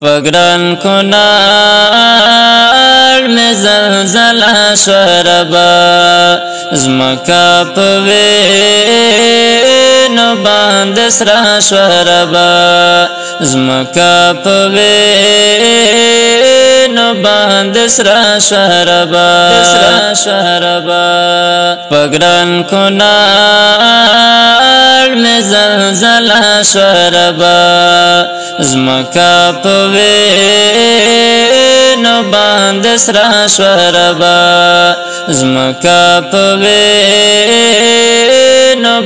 پگران کنار میں زلزلہ شوربا زمکا پوینو باند سرا شوربا زمکا پوینو باند سرا شوربا پگران کنار میں زلزلہ شوربا زمکا پوینو باند سرا شوربا زمکا پوینو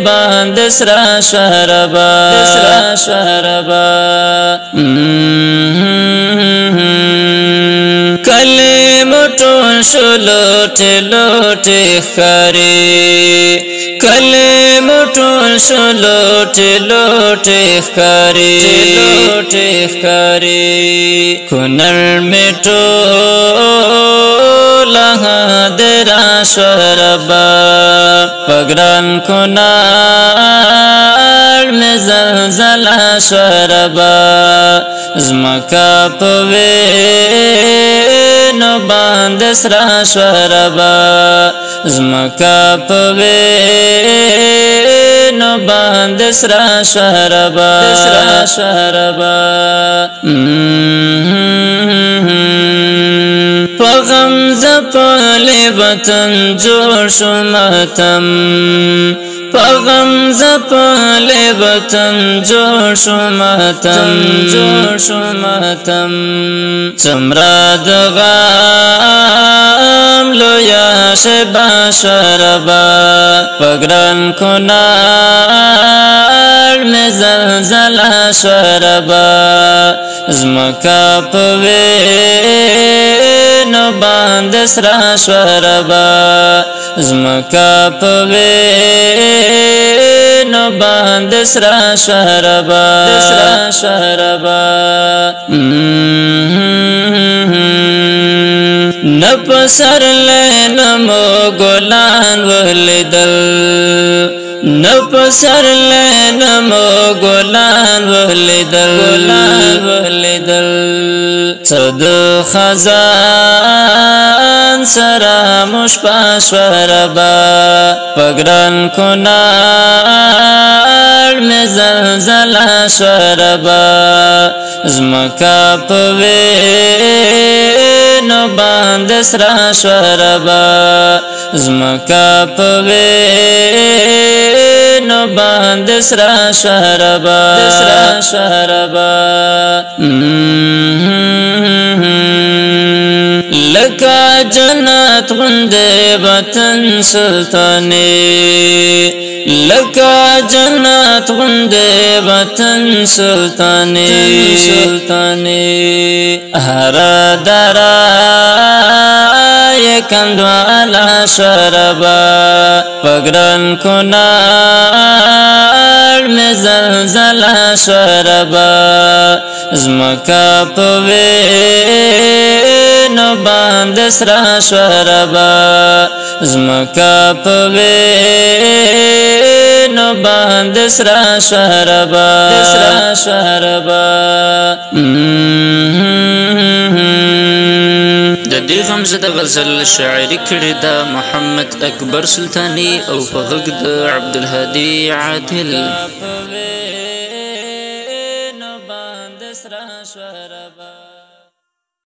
باند سرا شوربا کلیم ټول شو لوټې لوټې ښکاري کلیم ټول شو لوټې لوټې ښکاري کونړ مې ټوله هدیره شوربا پګران کونړ مې زلزله شوربا زمکا پوینو باند سرا شوربا زمکا پوینو باند سرا شوربا په غمزه په وطن جوړ شو ماتم په غمزه په وطن جوړ شو ماتم څومره د غم لویه شیبه شوربا پګران کنړ مې زلزله شوربا زمکا پوینو باند سرا شوربا زمکا پوینو باند سرا شوربا نپسر لینمو ګلان ولیدل نپسر لینمو ګلان ولیدل څه د خزان سره مشپه شوربا پګران کنړ مې زلزله شوربا زمکا پوینو باند سرا شوربا زمکا پوینو باند سرا شوربا لکا جنت غنده وطن سلطانی لکا جنت غنده وطن سلطانی هر درای کندوالا شوربا پگران کنړ میں زلزله شوربا زمکا پوینو باند سرا شوربا زمکا پوینو باند سرا شوربا د دې غمزه د غزل شاعري کړې ده محمد اکبر سلطاني او په غږ د عبدالهادي عادل